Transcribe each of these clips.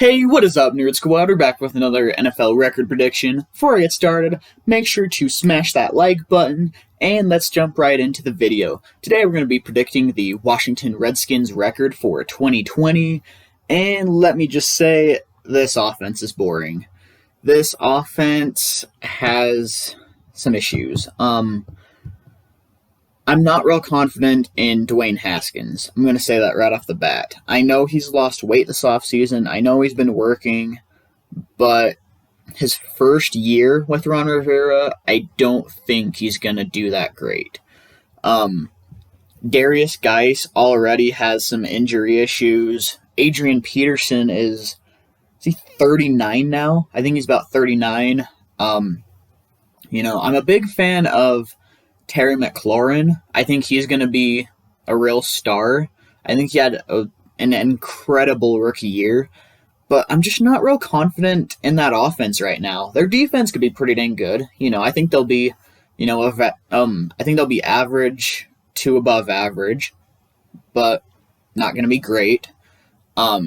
Hey, what is up, Nerd Squad? We're back with another NFL record prediction. Before I get started, make sure to smash that like button, and let's jump right into the video. Today we're going to be predicting the Washington Redskins record for 2020, and let me just say, this offense is boring. This offense has some issues. I'm not real confident in Dwayne Haskins. I'm going to say that right off the bat. I know he's lost weight this offseason. I know he's been working, but his first year with Ron Rivera, I don't think he's going to do that great. Darius Geis already has some injury issues. Adrian Peterson is he 39 now? I think he's about 39. I'm a big fan of Terry McLaurin. I think he's going to be a real star. I think he had an incredible rookie year, but I'm just not real confident in that offense right now. Their defense could be pretty dang good. I think they'll be, I think they'll be average to above average, but not going to be great. So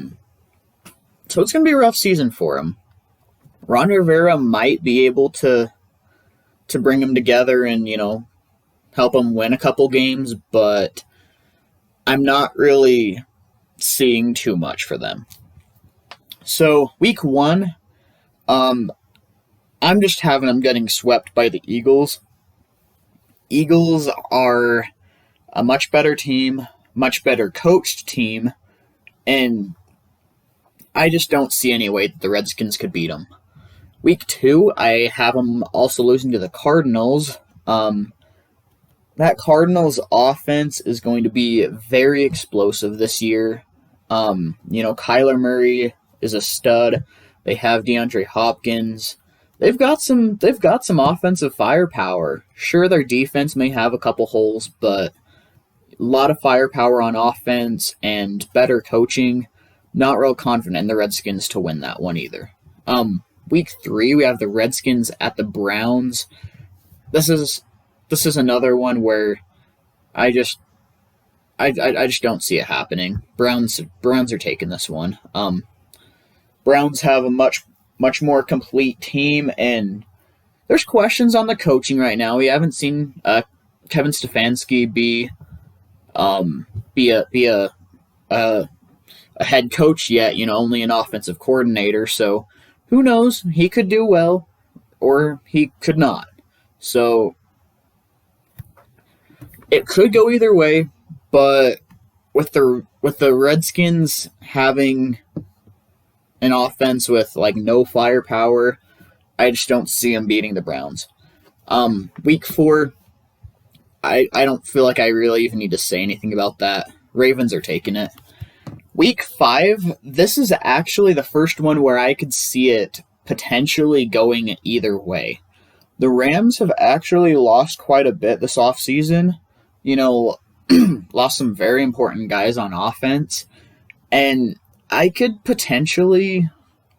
it's going to be a rough season for him. Ron Rivera might be able to bring them together and, help them win a couple games, but I'm not really seeing too much for them. So, week 1, I'm just having them getting swept by the Eagles. Eagles are a much better team, much better coached team, and I just don't see any way that the Redskins could beat them. Week 2, I have them also losing to the Cardinals. That Cardinals offense is going to be very explosive this year. Kyler Murray is a stud. They have DeAndre Hopkins. They've got some offensive firepower. Sure, their defense may have a couple holes, but a lot of firepower on offense and better coaching. Not real confident in the Redskins to win that one either. Week 3, we have the Redskins at the Browns. This is another one where I just don't see it happening. Browns are taking this one. Browns have a much more complete team, and there's questions on the coaching right now. We haven't seen Kevin Stefanski be a head coach yet. Only an offensive coordinator. So who knows? He could do well, or he could not. So it could go either way, but with the Redskins having an offense with no firepower, I just don't see them beating the Browns. Week 4, I don't feel like I really even need to say anything about that. Ravens are taking it. Week 5, this is actually the first one where I could see it potentially going either way. The Rams have actually lost quite a bit this offseason. Lost some very important guys on offense, and I could potentially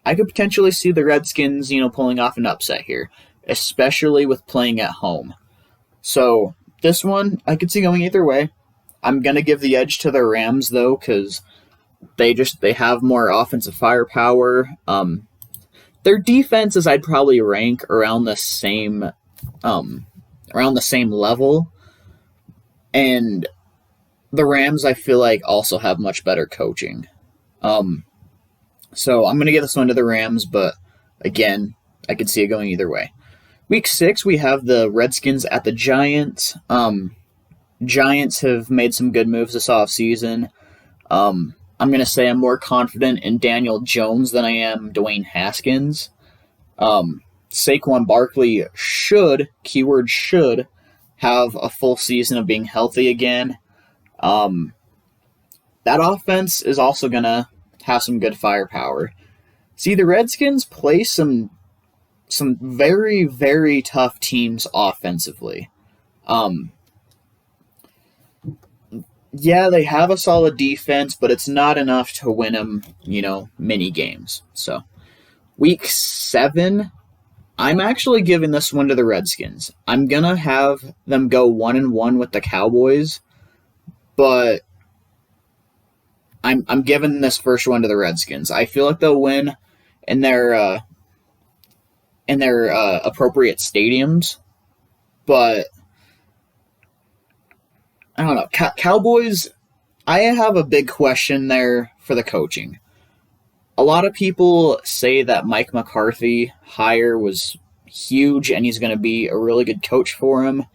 see the Redskins, pulling off an upset here, especially with playing at home. So this one, I could see going either way. I'm gonna give the edge to the Rams though, because they have more offensive firepower. Their defenses I'd probably rank around the same level. And the Rams, I feel like, also have much better coaching. So I'm going to give this one to the Rams, but again, I could see it going either way. Week 6, we have the Redskins at the Giants. Giants have made some good moves this offseason. I'm going to say I'm more confident in Daniel Jones than I am Dwayne Haskins. Saquon Barkley should, keyword should, have a full season of being healthy again. That offense is also going to have some good firepower. See, the Redskins play some very, very tough teams offensively. Yeah, they have a solid defense, but it's not enough to win them, many games. So, week 7, I'm actually giving this one to the Redskins. I'm going to have them go 1-1 with the Cowboys, but I'm giving this first one to the Redskins. I feel like they'll win in their appropriate stadiums, but I don't know. Cowboys, I have a big question there for the coaching. A lot of people say that Mike McCarthy hire was huge and he's going to be a really good coach for him.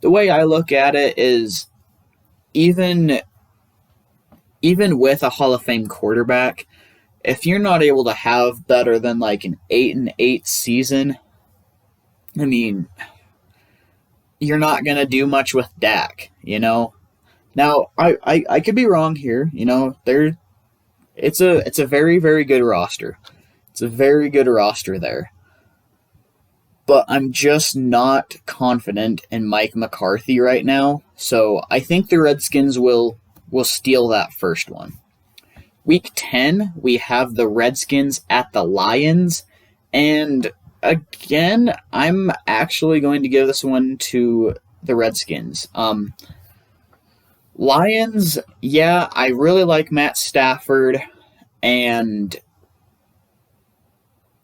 The way I look at it is even with a Hall of Fame quarterback, if you're not able to have better than like an 8-8 season, I mean, you're not going to do much with Dak, you know? Now, I could be wrong here, you know, it's a very, very good roster. It's a very good roster there. But I'm just not confident in Mike McCarthy right now, so I think the Redskins will steal that first one. Week 10, we have the Redskins at the Lions, and again, I'm actually going to give this one to the Redskins. Lions, yeah, I really like Matt Stafford, and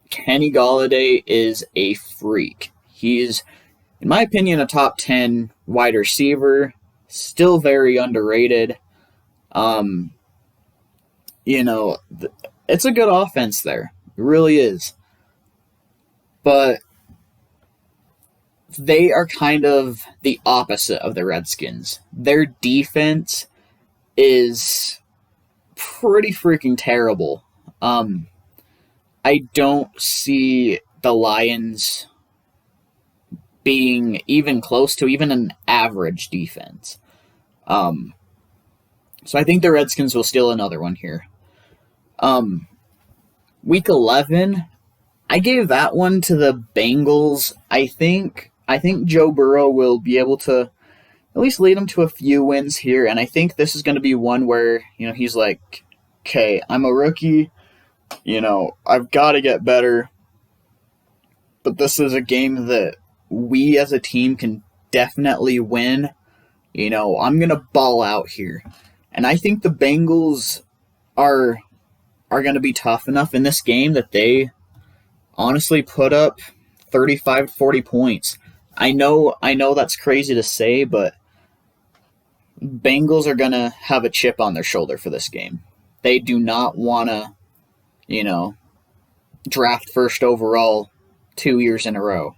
Kenny Golladay is a freak. He's, in my opinion, a top 10 wide receiver, still very underrated. You know, it's a good offense there. It really is. But they are kind of the opposite of the Redskins. Their defense is pretty freaking terrible. I don't see the Lions being even close to even an average defense. So I think the Redskins will steal another one here. Week 11, I gave that one to the Bengals. I think Joe Burrow will be able to at least lead them to a few wins here, and I think this is going to be one where, you know, he's like, okay, I'm a rookie, you know, I've got to get better, but this is a game that we as a team can definitely win. You know, I'm going to ball out here. And I think the Bengals are going to be tough enough in this game that they honestly put up 35 to 40 points. I know that's crazy to say, but Bengals are going to have a chip on their shoulder for this game. They do not want to, you know, draft first overall 2 years in a row.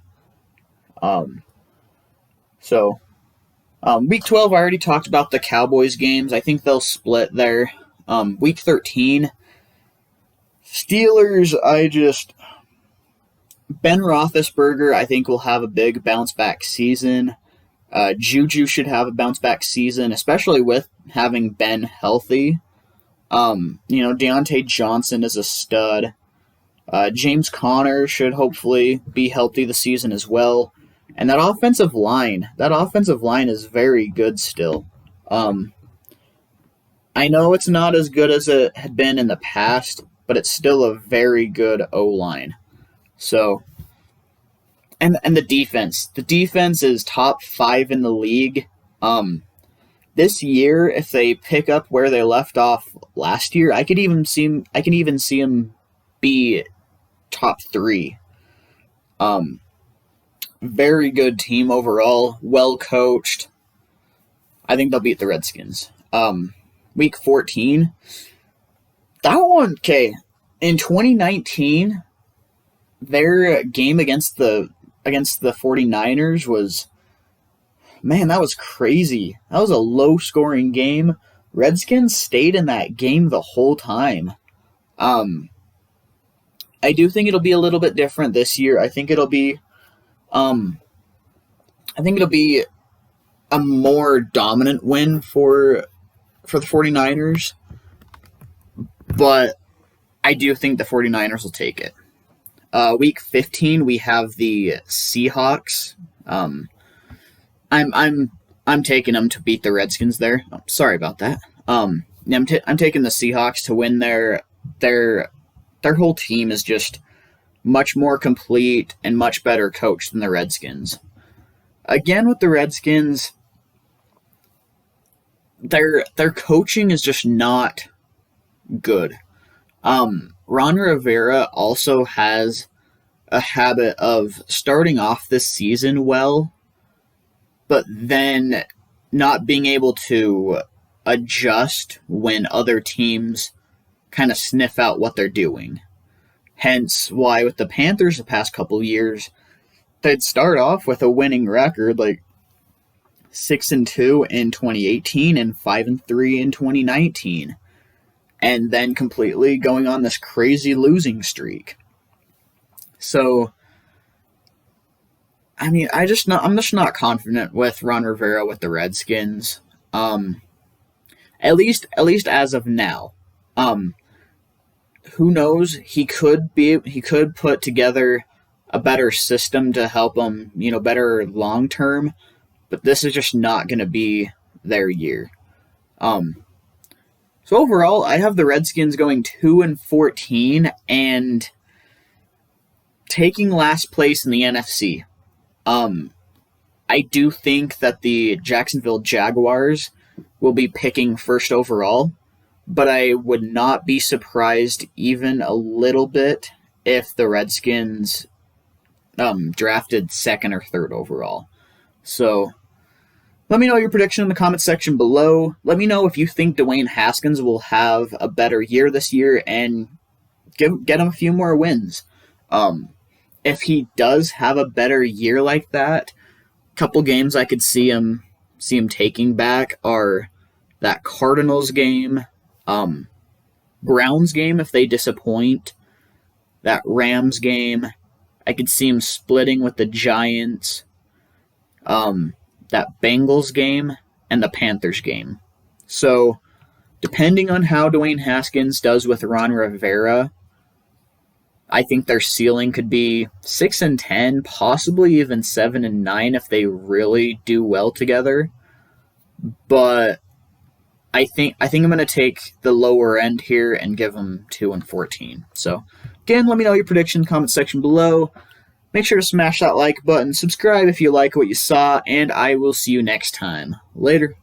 Week 12, I already talked about the Cowboys games. I think they'll split there. Week 13, Steelers, Ben Roethlisberger, I think, will have a big bounce-back season. Juju should have a bounce-back season, especially with having Ben healthy. Deontay Johnson is a stud. James Conner should hopefully be healthy this season as well. And that offensive line is very good still. I know it's not as good as it had been in the past, but it's still a very good O-line. So, and the defense. The defense is top 5 in the league. This year, if they pick up where they left off last year, I can even see them be top 3. Very good team overall, well coached. I think they'll beat the Redskins. Week 14. That one, okay. In 2019, their game against the 49ers was, man, that was crazy. That was a low-scoring game. Redskins stayed in that game the whole time. I do think it'll be a little bit different this year. I think it'll be a more dominant win for the 49ers, but I do think the 49ers will take it. Week 15, we have the Seahawks. I'm taking them to beat the Redskins there. Oh, sorry about that. I'm taking the Seahawks to win. Their whole team is just much more complete and much better coached than the Redskins. Again, with the Redskins, their coaching is just not good. Ron Rivera also has a habit of starting off this season well, but then not being able to adjust when other teams kind of sniff out what they're doing. Hence why with the Panthers the past couple years, they'd start off with a winning record like 6-2 in 2018 and 5-3 in 2019, and then completely going on this crazy losing streak. So, I mean, I'm just not confident with Ron Rivera with the Redskins. At least as of now. Who knows? He could put together a better system to help him, better long term. But this is just not going to be their year. So overall, I have the Redskins going 2-14 and taking last place in the NFC. I do think that the Jacksonville Jaguars will be picking first overall, but I would not be surprised even a little bit if the Redskins drafted second or third overall. So let me know your prediction in the comment section below. Let me know if you think Dwayne Haskins will have a better year this year and get him a few more wins. If he does have a better year like that, a couple games I could see him taking back are that Cardinals game, Browns game if they disappoint, that Rams game. I could see him splitting with the Giants, that Bengals game, and the Panthers game. So, depending on how Dwayne Haskins does with Ron Rivera, I think their ceiling could be 6-10, possibly even 7-9 if they really do well together. But I think I'm going to take the lower end here and give them 2-14. So again, let me know your prediction comment section below. Make sure to smash that like button, subscribe if you like what you saw, and I will see you next time. Later.